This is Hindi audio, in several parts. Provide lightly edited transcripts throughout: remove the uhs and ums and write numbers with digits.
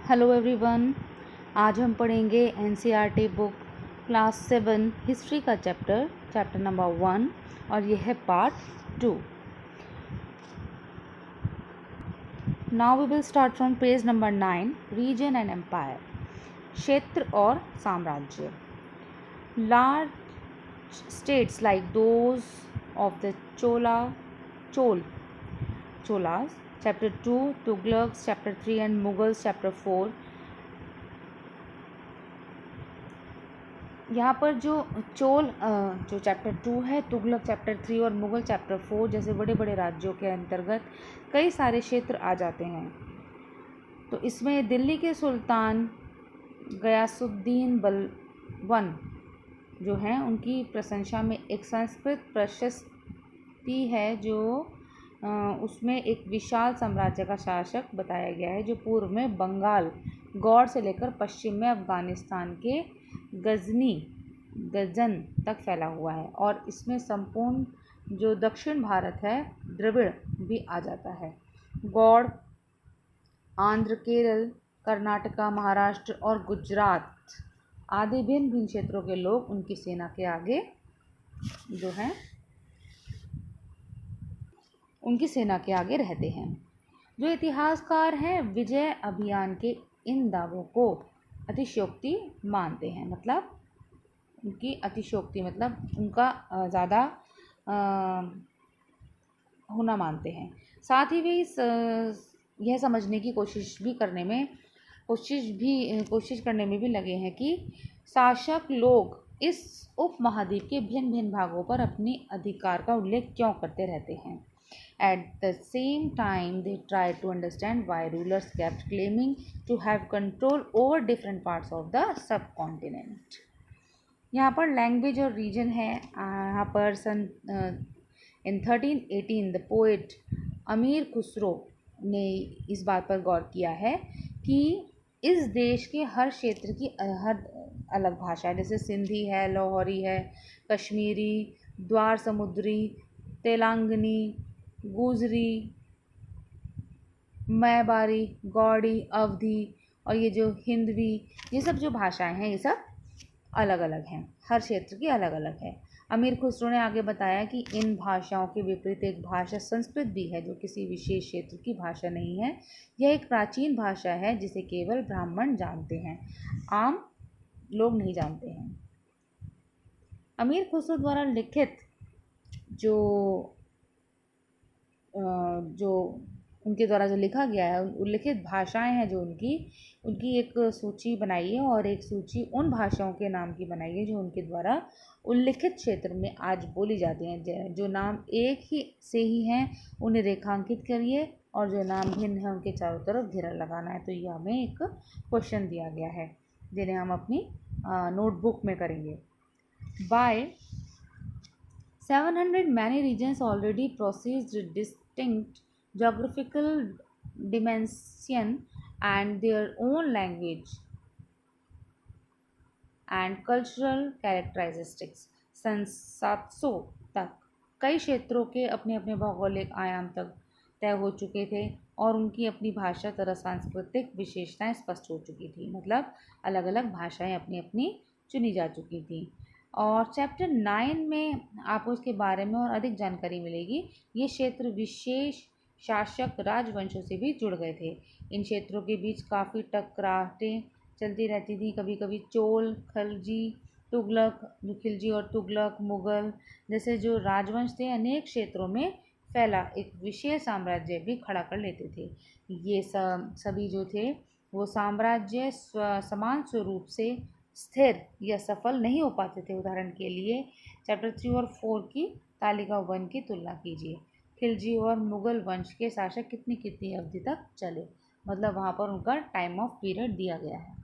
Hello everyone. आज हम पढ़ेंगे एनसीईआरटी बुक क्लास 7 हिस्ट्री का चैप्टर नंबर 1 और यह है part 2। Now we will start from page number 9, region and empire, क्षेत्र और साम्राज्य। Large states like those of the Cholas, chapter 2, Tughlaqs, chapter 3 and Mughals, chapter 4। यहाँ पर जो चैप्टर 2 है, तुगलक चैप्टर 3 और मुग़ल चैप्टर 4 जैसे बड़े बड़े राज्यों के अंतर्गत कई सारे क्षेत्र आ जाते हैं। तो इसमें दिल्ली के सुल्तान गयासुद्दीन बलबन जो हैं उनकी प्रशंसा में एक संस्कृत प्रशस्ति है जो उसमें एक विशाल साम्राज्य का शासक बताया गया है जो पूर्व में बंगाल गौड़ से लेकर पश्चिम में अफ़गानिस्तान के गजन तक फैला हुआ है और इसमें संपूर्ण जो दक्षिण भारत है द्रविड़ भी आ जाता है। गौड़ आंध्र, केरल, कर्नाटका, महाराष्ट्र और गुजरात आदि भिन्न भिन्न क्षेत्रों के लोग उनकी सेना के आगे जो हैं उनकी सेना के आगे रहते हैं। जो इतिहासकार हैं विजय अभियान के इन दावों को अतिशयोक्ति मानते हैं, मतलब उनकी अतिशयोक्ति मतलब उनका ज़्यादा होना मानते हैं। साथ ही वे यह समझने की कोशिश करने में भी लगे हैं कि शासक लोग इस उपमहाद्वीप के भिन्न भिन्न भागों पर अपने अधिकार का उल्लेख क्यों करते रहते हैं। At the same time, they tried to understand why rulers kept claiming to have control over different parts of the subcontinent। यहाँ पर लैंग्वेज और रीजन है। यहाँ पर इन 1318 द पोएट अमीर खुसरो ने इस बात पर गौर किया है कि इस देश के हर क्षेत्र की हर अलग भाषा है, जैसे सिंधी है, लाहौरी है, कश्मीरी, द्वार समुद्री, तेलंगानी, गुजरी, मैबारी, गौड़ी, अवधी और ये जो हिंदवी, ये सब जो भाषाएं हैं ये सब अलग अलग हैं, हर क्षेत्र की अलग अलग है। अमीर खुसरो ने आगे बताया कि इन भाषाओं के विपरीत एक भाषा संस्कृत भी है जो किसी विशेष क्षेत्र की भाषा नहीं है। यह एक प्राचीन भाषा है जिसे केवल ब्राह्मण जानते हैं, आम लोग नहीं जानते हैं। अमीर खुसरो द्वारा लिखित जो उनके द्वारा जो लिखा गया है, उल्लिखित भाषाएं हैं जो उनकी एक सूची बनाई है और एक सूची उन भाषाओं के नाम की बनाई है जो उनके द्वारा उल्लिखित क्षेत्र में आज बोली जाती हैं। जो नाम एक ही से ही हैं उन्हें रेखांकित करिए और जो नाम भिन्न है उनके चारों तरफ घेरा लगाना है। तो ये हमें एक क्वेश्चन दिया गया है जिन्हें हम अपनी नोटबुक में करेंगे। By 700 many regions already possessed distinct geographical dimension and their own language and cultural characteristics। सन 700 तक कई क्षेत्रों के अपने अपने भौगोलिक आयाम तक तय हो चुके थे और उनकी अपनी भाषा तथा सांस्कृतिक विशेषताएं स्पष्ट हो चुकी थी, मतलब अलग अलग भाषाएं अपनी अपनी चुनी जा चुकी थी। और चैप्टर 9 में आपको इसके बारे में और अधिक जानकारी मिलेगी। ये क्षेत्र विशेष शासक राजवंशों से भी जुड़ गए थे। इन क्षेत्रों के बीच काफ़ी टकराटें चलती रहती थी। कभी कभी चोल, खिलजी और तुगलक, मुग़ल जैसे जो राजवंश थे अनेक क्षेत्रों में फैला एक विशेष साम्राज्य भी खड़ा कर लेते थे। ये सभी जो थे वो साम्राज्य समान स्वरूप से स्थिर या सफल नहीं हो पाते थे। उदाहरण के लिए चैप्टर 3 और 4 की तालिका 1 की तुलना कीजिए। खिलजी और मुग़ल वंश के शासक कितनी अवधि तक चले, मतलब वहाँ पर उनका टाइम ऑफ पीरियड दिया गया है।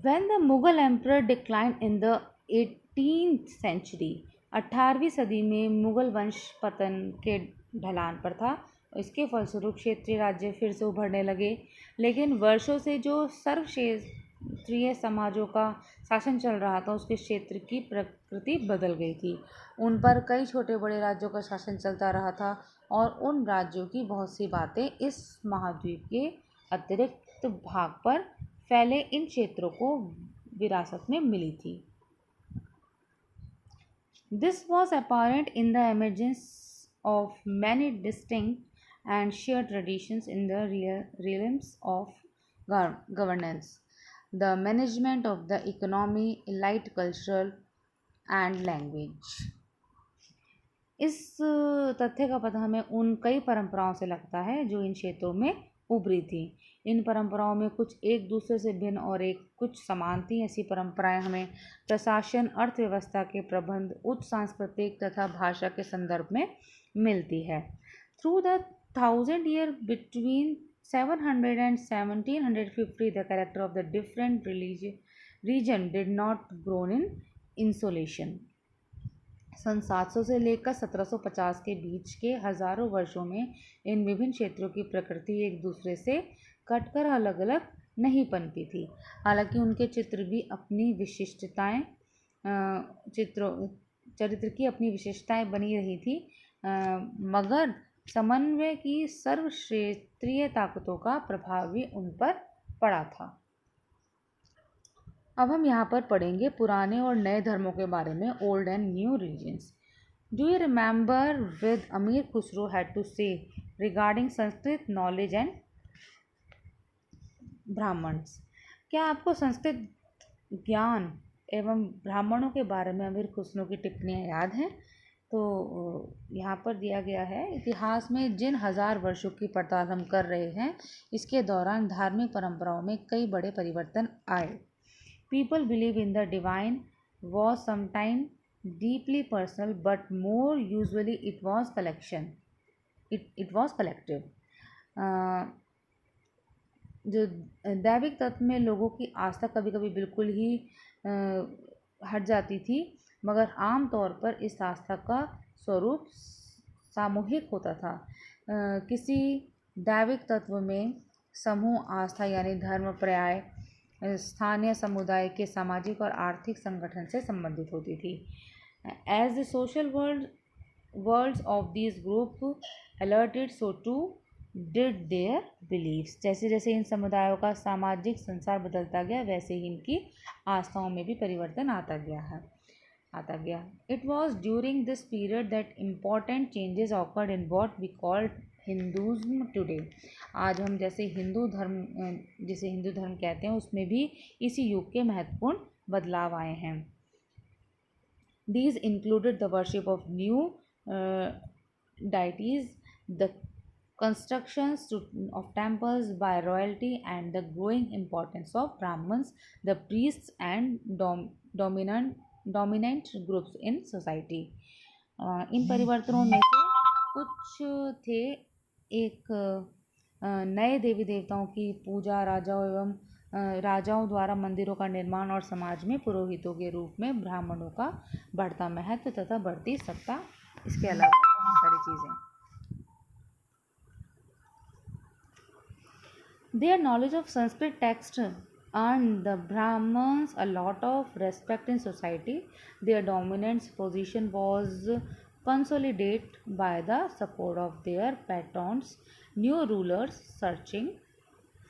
When the Mughal emperor declined in the 18th century, 18वीं सदी में मुगल वंश पतन के ढलान पर था। इसके फलस्वरूप क्षेत्रीय राज्य फिर से उभरने लगे, लेकिन वर्षों से जो सर्वक्षेत्रीय समाजों का शासन चल रहा था उसके क्षेत्र की प्रकृति बदल गई थी। उन पर कई छोटे बड़े राज्यों का शासन चलता रहा था और उन राज्यों की बहुत सी बातें इस महाद्वीप के अतिरिक्त भाग पर फैले इन क्षेत्रों को विरासत में मिली थी। This was apparent in the emergence of many distinct and shared traditions in the realms of governance, the management of the economy, elite cultural and language. इस तथ्य का पता हमें उन कई परंपराओं से लगता है जो इन क्षेत्रों में उभरी थी। इन परंपराओं में कुछ एक दूसरे से भिन्न और कुछ समान थी। ऐसी परंपराएं हमें प्रशासन, अर्थव्यवस्था के प्रबंध, उच्च सांस्कृतिक तथा भाषा के संदर्भ में मिलती है। Through the 1000 year between 700 and 1750 the character of the different region did not grown in isolation. सन 700 से लेकर 1750 के बीच के हजारों वर्षों में इन विभिन्न क्षेत्रों की प्रकृति एक दूसरे से कटकर अलग अलग नहीं पनपी थी। हालांकि उनके चित्र भी अपनी विशिष्टताएं चरित्र की अपनी विशेषताएं बनी रही थी, मगर समन्वय की सर्वक्षेत्रीय ताकतों का प्रभाव भी उन पर पड़ा था। अब हम यहाँ पर पढ़ेंगे पुराने और नए धर्मों के बारे में, old and new religions. Do you remember with Amir Khusro had to say regarding Sanskrit knowledge and Brahmans? क्या आपको संस्कृत ज्ञान एवं ब्राह्मणों के बारे में अमीर खुसरो की टिप्पणियाँ याद हैं? तो यहाँ पर दिया गया है, इतिहास में जिन 1000 वर्षों की पड़ताल हम कर रहे हैं, इसके दौरान धार्मिक परंपराओं में कई बड़े परिवर्तन आए। People believe in the divine was sometimes deeply personal, but more usually it was collective. जो दैविक तत्व में लोगों की आस्था कभी कभी बिल्कुल ही हट जाती थी, मगर आम तौर पर इस आस्था का स्वरूप सामूहिक होता था। किसी दैविक तत्व में समूह आस्था यानी धर्म पर्याय स्थानीय समुदाय के सामाजिक और आर्थिक संगठन से संबंधित होती थी। As the social worlds of this group altered, so too did their beliefs. जैसे जैसे इन समुदायों का सामाजिक संसार बदलता गया, वैसे ही इनकी आस्थाओं में भी परिवर्तन आता गया। It was during this period that important changes occurred in what we called Hinduism today. आज हम हिंदू धर्म कहते हैं, उसमें भी इसी युग के महत्वपूर्ण बदलाव आए हैं। These included the worship of new deities, the constructions of temples by royalty, and the growing importance of Brahmins, the priests, and dominant groups in society. इन परिवर्तनों में से कुछ थे, एक नए देवी देवताओं की पूजा, राजाओं द्वारा मंदिरों का निर्माण और समाज में पुरोहितों के रूप में ब्राह्मणों का बढ़ता महत्व तथा बढ़ती सत्ता, इसके अलावा बहुत सारी चीज़ें। Their knowledge of Sanskrit text earned the Brahmins a lot of respect in society. Their dominant position was consolidated by the support of their patrons, new rulers searching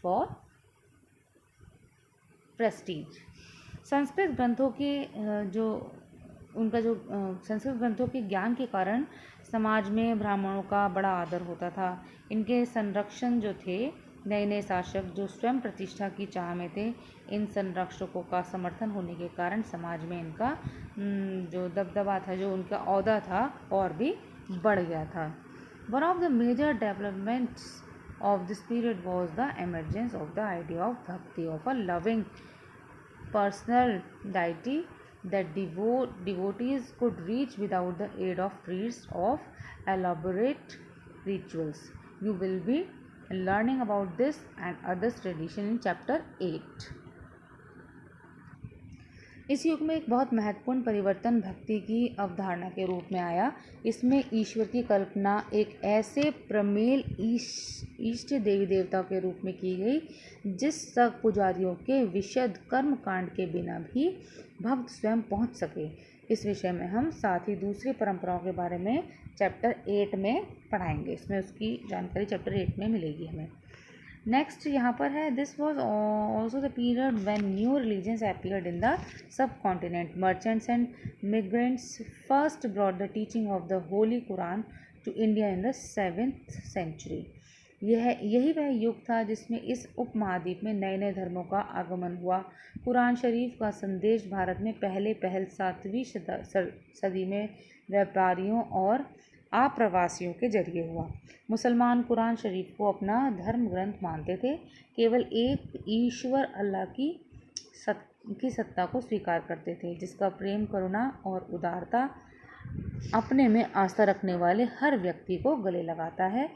for prestige. Sanskrit ग्रंथों के ज्ञान के कारण समाज में ब्राह्मणों का बड़ा आदर होता था। इनके संरक्षण जो थे, नए शासक जो स्वयं प्रतिष्ठा की चाह में थे, इन संरक्षकों का समर्थन होने के कारण समाज में इनका जो दबदबा था, जो उनका औहदा था, और भी बढ़ गया था। One of the major developments of this period was the emergence of the idea of bhakti, of a loving personal deity that devotees could reach without the aid of priests of elaborate rituals. You will be learning about this and others tradition in chapter 8. इस युग में एक बहुत महत्वपूर्ण परिवर्तन भक्ति की अवधारणा के रूप में आया। इसमें ईश्वर की कल्पना एक ऐसे प्रमेल इष्ट देवी देवताओं के रूप में की गई जिस तक पुजारियों के विशद कर्म कांड के बिना भी भक्त स्वयं पहुंच सके। इस विषय में हम साथ ही दूसरी परंपराओं के बारे में चैप्टर 8 में पढ़ाएंगे। इसमें उसकी जानकारी चैप्टर 8 में मिलेगी हमें। नेक्स्ट यहाँ पर है, this was also the period when new religions appeared in the subcontinent. Merchants and migrants first brought the teaching of the holy Quran to India in the 7th century. यही वह युग था जिसमें इस उपमहाद्वीप में नए नए धर्मों का आगमन हुआ। कुरान शरीफ का संदेश भारत में पहल 7वीं सदी में व्यापारियों और आप्रवासियों के जरिए हुआ। मुसलमान कुरान शरीफ को अपना धर्म ग्रंथ मानते थे, केवल एक ईश्वर अल्लाह की सत्ता को स्वीकार करते थे, जिसका प्रेम, करुणा और उदारता अपने में आस्था रखने वाले हर व्यक्ति को गले लगाता है,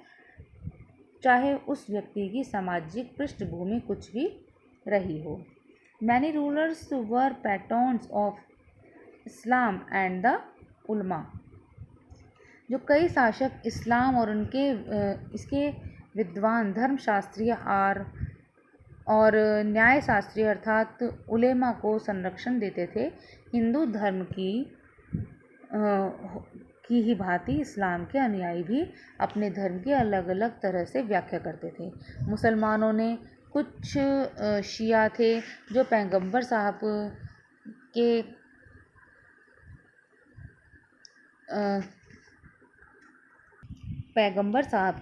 चाहे उस व्यक्ति की सामाजिक पृष्ठभूमि कुछ भी रही हो। Many rulers were patterns of Islam and the उलमा। जो कई शासक इस्लाम और इसके विद्वान धर्मशास्त्रीय और न्यायशास्त्री अर्थात उलेमा को संरक्षण देते थे। हिंदू धर्म की ही भांति इस्लाम के अनुयायी भी अपने धर्म की अलग अलग तरह से व्याख्या करते थे। मुसलमानों ने कुछ शिया थे जो पैगंबर साहब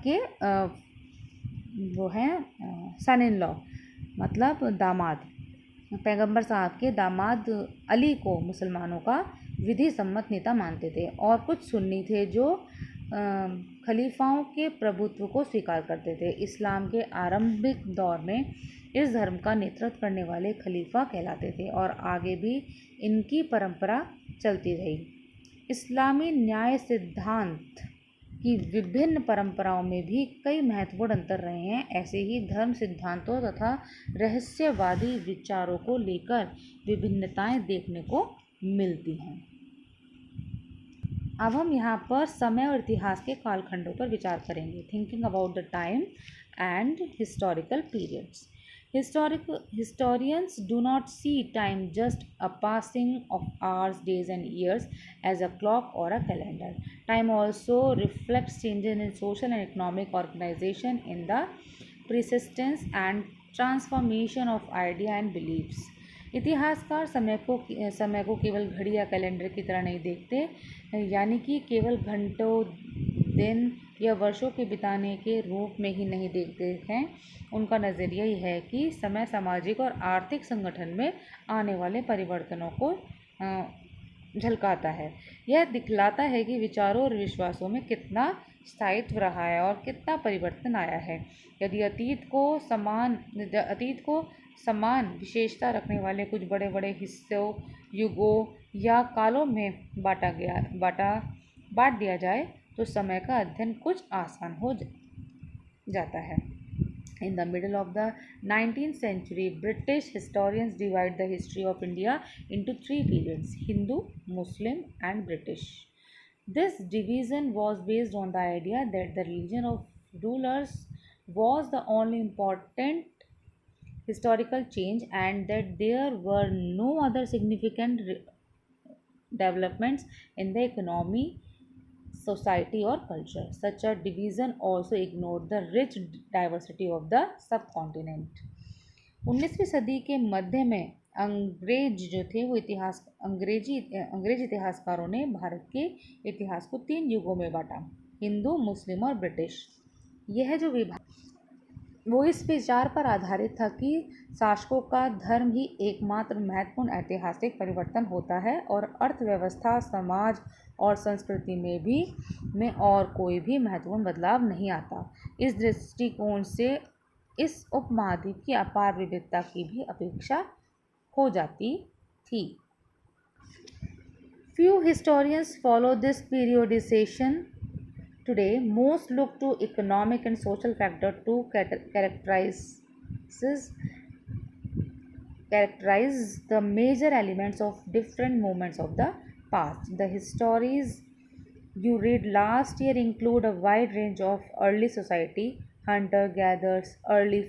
के वो हैं सन इन लॉ, मतलब दामाद। पैगंबर साहब के दामाद अली को मुसलमानों का विधि सम्मत नेता मानते थे। और कुछ सुन्नी थे जो खलीफाओं के प्रभुत्व को स्वीकार करते थे। इस्लाम के आरंभिक दौर में इस धर्म का नेतृत्व करने वाले खलीफा कहलाते थे और आगे भी इनकी परंपरा चलती रही। इस्लामी न्याय सिद्धांत की विभिन्न परंपराओं में भी कई महत्वपूर्ण अंतर रहे हैं। ऐसे ही धर्म सिद्धांतों तथा रहस्यवादी विचारों को लेकर विभिन्नताएं देखने को मिलती हैं। अब हम यहाँ पर समय और इतिहास के कालखंडों पर विचार करेंगे। Thinking about the time and historical periods. Historians do not see time just a passing of hours, days and years as a clock or a calendar. Time also reflects changes in social and economic organization, in the persistence and transformation of idea and beliefs. इतिहासकार समय को केवल घड़ी या कैलेंडर की तरह नहीं देखते, यानी कि केवल घंटों, दिन या वर्षों के बिताने के रूप में ही नहीं देखते हैं। उनका नज़रिया यह है कि समय सामाजिक और आर्थिक संगठन में आने वाले परिवर्तनों को झलकाता है। यह दिखलाता है कि विचारों और विश्वासों में कितना स्थायित्व रहा है और कितना परिवर्तन आया है। यदि अतीत को समान विशेषता रखने वाले कुछ बड़े बड़े हिस्सों, युगों या कालों में बांट दिया जाए तो समय का अध्ययन कुछ आसान हो जाता है। In the middle of the 19th century, British historians divide the history of India into 3 periods: Hindu, Muslim and British. This division was based on the idea that the religion of rulers was the only important historical change and that there were no other significant developments in the economy, society or culture. Such a division also ignored the rich diversity of the subcontinent. 19वीं सदी के मध्य में अंग्रेज जो थे वो अंग्रेज इतिहासकारों ने भारत के इतिहास को 3 युगों में बांटा: हिंदू, मुस्लिम और ब्रिटिश। यह जो विभाग वो इस विचार पर आधारित था कि शासकों का धर्म ही एकमात्र महत्वपूर्ण ऐतिहासिक परिवर्तन होता है और अर्थव्यवस्था, समाज और संस्कृति में और कोई भी महत्वपूर्ण बदलाव नहीं आता। इस दृष्टिकोण से इस उपमहाद्वीप की अपार विविधता की भी अपेक्षा हो जाती थी। Few historians follow this periodization today. Most look to economic and social factors to characterize characterize the major elements of different moments of the past. The histories you read last year include a wide range of early society, hunter gatherers, early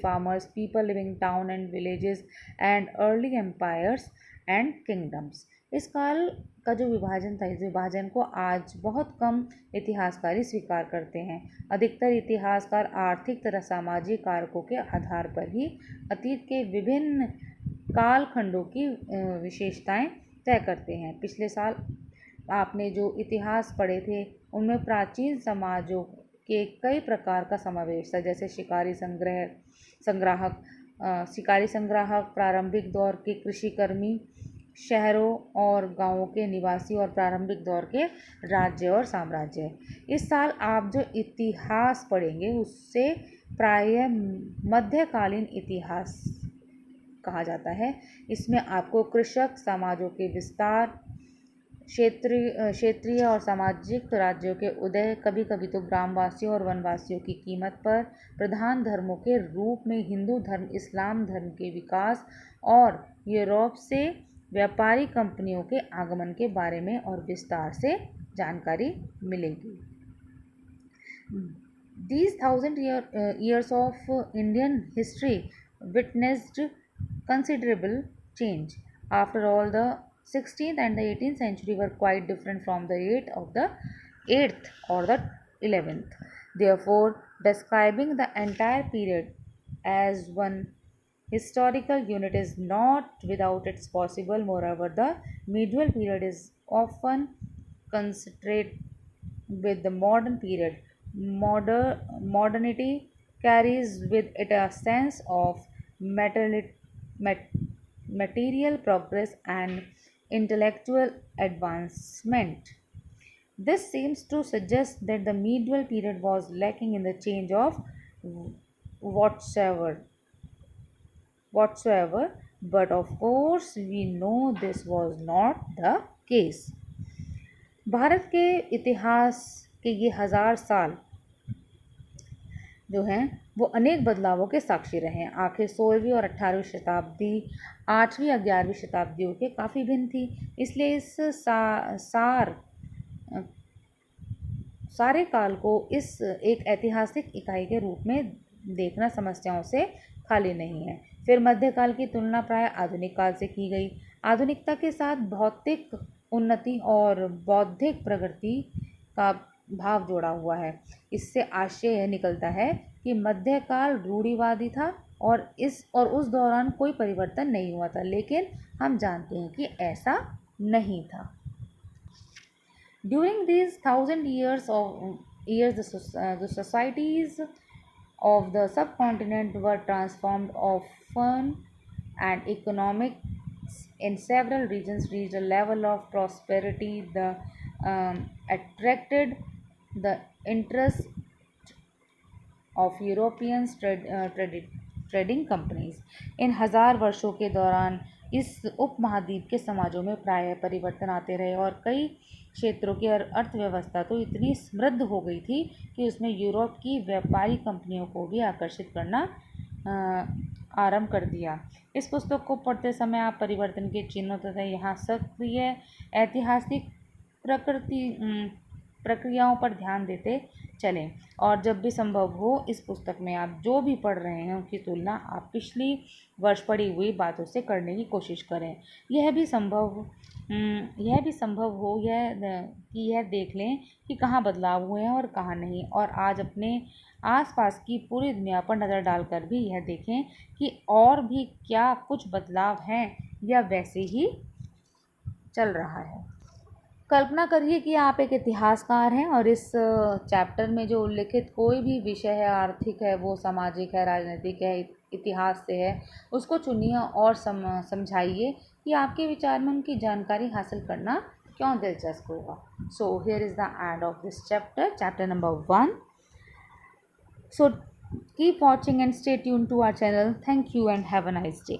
farmers, people living town and villages, and early empires and kingdoms. इस काल का जो विभाजन था, इस विभाजन को आज बहुत कम इतिहासकारी स्वीकार करते हैं। अधिकतर इतिहासकार आर्थिक तथा सामाजिक कारकों के आधार पर ही अतीत के विभिन्न कालखंडों की विशेषताएं तय करते हैं। पिछले साल आपने जो इतिहास पढ़े थे उनमें प्राचीन समाजों के कई प्रकार का समावेश था, जैसे शिकारी संग्राहक, प्रारंभिक दौर के कृषिकर्मी, शहरों और गांवों के निवासी और प्रारंभिक दौर के राज्य और साम्राज्य। इस साल आप जो इतिहास पढ़ेंगे उससे प्रायः मध्यकालीन इतिहास कहा जाता है। इसमें आपको कृषक समाजों के विस्तार, क्षेत्रीय और सामाजिक राज्यों के उदय, कभी कभी तो ग्रामवासियों और वनवासियों की कीमत पर, प्रधान धर्मों के रूप में हिंदू धर्म, इस्लाम धर्म के विकास और यूरोप से व्यापारी कंपनियों के आगमन के बारे में और विस्तार से जानकारी मिलेगी। These years of Indian history witnessed considerable change. After all, the 16th and the 18th century were quite different from the 8th or the 11th. Therefore, describing the entire period as one historical unit is not without its possible. Moreover, the medieval period is often concentrated with the modern period. Modernity carries with it a sense of material progress and intellectual advancement. This seems to suggest that the medieval period was lacking in the change of whatsoever. But of course we know this was not the case. Bharat के इतिहास के ये 1000 साल जो हैं वो अनेक बदलावों के साक्षी रहे हैं। आखिर 16वीं और 18वीं शताब्दी 8वीं और 11वीं शताब्दियों के काफ़ी भिन्न थी। इसलिए इस सारे काल को इस एक ऐतिहासिक इकाई के रूप में देखना समस्याओं से खाली नहीं है। फिर मध्यकाल की तुलना प्राय आधुनिक काल से की गई। आधुनिकता के साथ भौतिक उन्नति और बौद्धिक प्रगति का भाव जोड़ा हुआ है। इससे आशय यह निकलता है कि मध्यकाल रूढ़िवादी था और उस दौरान कोई परिवर्तन नहीं हुआ था, लेकिन हम जानते हैं कि ऐसा नहीं था। During these 1000 years, the societies of the subcontinent were transformed often, and economics in several regions reached a level of prosperity that attracted the interest of European trading companies. इन 1000 वर्षों के दौरान इस उपमहाद्वीप के समाजों में प्रायः परिवर्तन आते रहे और कई क्षेत्रों की अर्थव्यवस्था तो इतनी समृद्ध हो गई थी कि उसमें यूरोप की व्यापारी कंपनियों को भी आकर्षित करना आरंभ कर दिया। इस पुस्तक को पढ़ते समय आप परिवर्तन के चिन्हों तथा यहाँ सक्रिय ऐतिहासिक प्रक्रियाओं पर ध्यान देते चलें और जब भी संभव हो इस पुस्तक में आप जो भी पढ़ रहे हैं उनकी तुलना आप पिछली वर्ष पढ़ी हुई बातों से करने की कोशिश करें। यह भी संभव हो यह देख लें कि कहाँ बदलाव हुए हैं और कहाँ नहीं, और आज अपने आसपास की पूरी दुनिया पर नज़र डालकर भी यह देखें कि और भी क्या कुछ बदलाव हैं या वैसे ही चल रहा है। कल्पना करिए कि आप एक इतिहासकार हैं और इस चैप्टर में जो उल्लिखित कोई भी विषय है, आर्थिक है, वो सामाजिक है, राजनीतिक है, इतिहास से है, उसको चुनिए और समझाइए कि आपके विचार में उनकी जानकारी हासिल करना क्यों दिलचस्प होगा। So here is the end of this chapter number 1. So keep watching and stay tuned to our channel. Thank you and have a nice day.